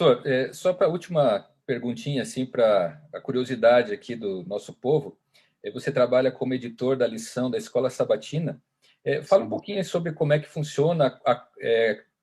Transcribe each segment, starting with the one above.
Doutor, só para a última perguntinha, assim, para a curiosidade aqui do nosso povo, você trabalha como editor da lição da Escola Sabatina. Fala um Sim. pouquinho sobre como é que funciona,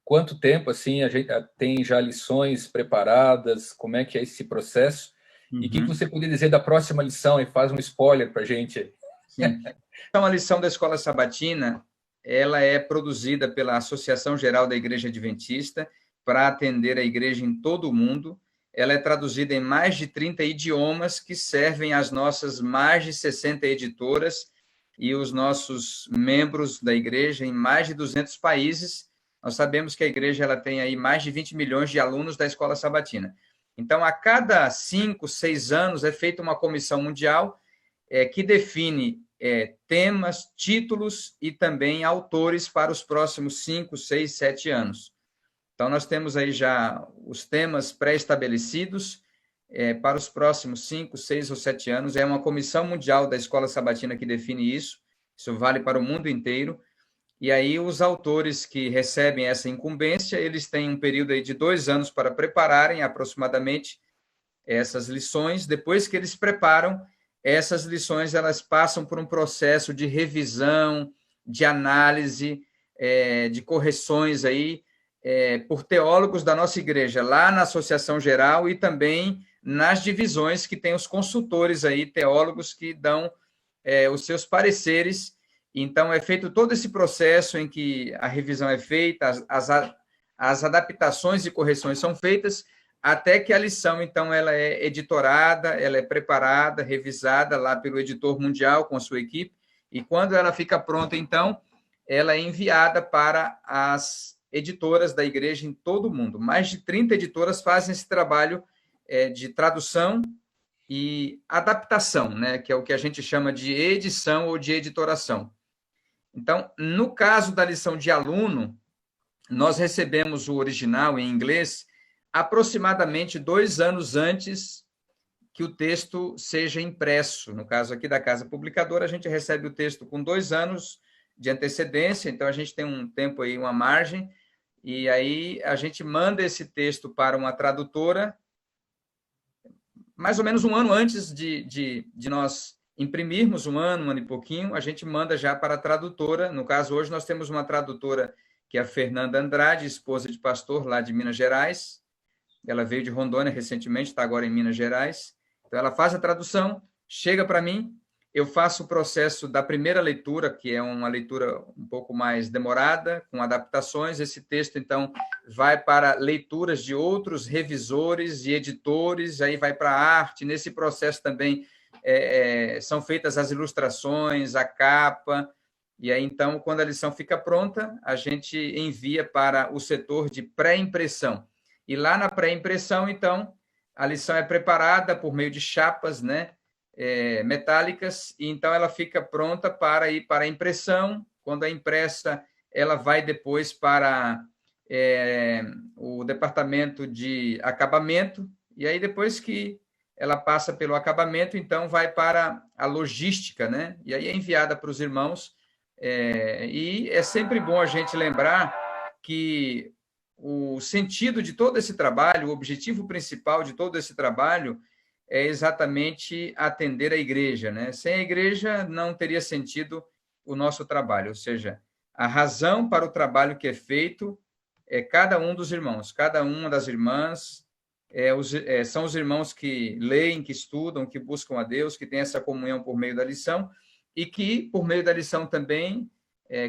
quanto tempo assim a gente tem já lições preparadas, como é que é esse processo, e o que Uhum. você poderia dizer da próxima lição, e faz um spoiler para a gente. Sim. Então, a lição da Escola Sabatina, ela é produzida pela Associação Geral da Igreja Adventista para atender a igreja em todo o mundo. Ela é traduzida em mais de 30 idiomas que servem às nossas mais de 60 editoras e os nossos membros da igreja em mais de 200 países. Nós sabemos que a igreja ela tem aí mais de 20 milhões de alunos da Escola Sabatina. Então, a cada 5, 6 anos é feita uma comissão mundial que define temas, títulos e também autores para os próximos 5, 6, 7 anos. Então, nós temos aí já os temas pré-estabelecidos para os próximos 5, 6 ou 7 anos. É uma comissão mundial da Escola Sabatina que define isso. Isso vale para o mundo inteiro. E aí, os autores que recebem essa incumbência, eles têm um período aí de 2 anos para prepararem aproximadamente essas lições. Depois que eles preparam, essas lições elas passam por um processo de revisão, de análise, de correções aí, por teólogos da nossa igreja, lá na Associação Geral e também nas divisões que tem os consultores aí, teólogos que dão os seus pareceres. Então, é feito todo esse processo em que a revisão é feita, as adaptações e correções são feitas, até que a lição, então, ela é editorada, ela é preparada, revisada lá pelo editor mundial com a sua equipe, e quando ela fica pronta, então, ela é enviada para as editoras da igreja em todo o mundo. Mais de 30 editoras fazem esse trabalho de tradução e adaptação, né, que é o que a gente chama de edição ou de editoração. Então, no caso da lição de aluno, nós recebemos o original em inglês aproximadamente 2 anos antes que o texto seja impresso. No caso aqui da Casa Publicadora, a gente recebe o texto com 2 anos de antecedência, então a gente tem um tempo aí, uma margem, e aí a gente manda esse texto para uma tradutora mais ou menos um ano antes de nós imprimirmos, um ano e pouquinho, a gente manda já para a tradutora. No caso, hoje nós temos uma tradutora que é a Fernanda Andrade, esposa de pastor lá de Minas Gerais. Ela veio de Rondônia recentemente, está agora em Minas Gerais. Então, ela faz a tradução, chega para mim, eu faço o processo da primeira leitura, que é uma leitura um pouco mais demorada, com adaptações. Esse texto, então, vai para leituras de outros revisores e editores, aí vai para a arte. Nesse processo também são feitas as ilustrações, a capa, e aí, então, quando a lição fica pronta, a gente envia para o setor de pré-impressão. E lá na pré-impressão, então, a lição é preparada por meio de chapas, né, metálicas, e então ela fica pronta para ir para a impressão. Quando é impressa, ela vai depois para o departamento de acabamento, e aí depois que ela passa pelo acabamento, então vai para a logística, né? E aí é enviada para os irmãos, e é sempre bom a gente lembrar que o sentido de todo esse trabalho, o objetivo principal de todo esse trabalho é exatamente atender a igreja, né? Sem a igreja não teria sentido o nosso trabalho, ou seja, a razão para o trabalho que é feito é cada um dos irmãos, cada uma das irmãs, são os irmãos que leem, que estudam, que buscam a Deus, que têm essa comunhão por meio da lição e que, por meio da lição também,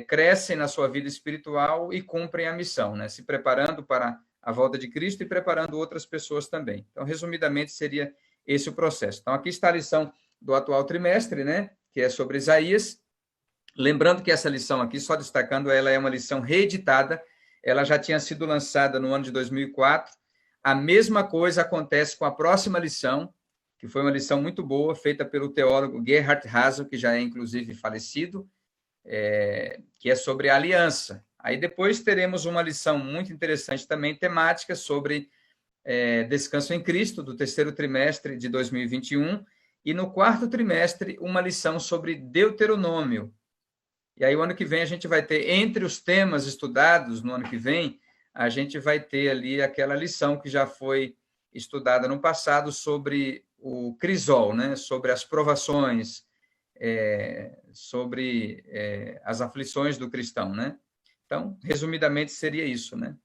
crescem na sua vida espiritual e cumprem a missão, né? Se preparando para a volta de Cristo e preparando outras pessoas também. Então, resumidamente, seria esse o processo. Então, aqui está a lição do atual trimestre, né? Que é sobre Isaías. Lembrando que essa lição aqui, só destacando, ela é uma lição reeditada, ela já tinha sido lançada no ano de 2004. A mesma coisa acontece com a próxima lição, que foi uma lição muito boa, feita pelo teólogo Gerhard Hasel, que já é, inclusive, falecido, que é sobre a aliança. Aí depois teremos uma lição muito interessante também, temática, sobre descanso em Cristo, do terceiro trimestre de 2021, e no quarto trimestre, uma lição sobre Deuteronômio. E aí, o ano que vem, a gente vai ter, entre os temas estudados no ano que vem, a gente vai ter ali aquela lição que já foi estudada no passado sobre o crisol, né? Sobre as provações, sobre as aflições do cristão, né? Então, resumidamente, seria isso, né?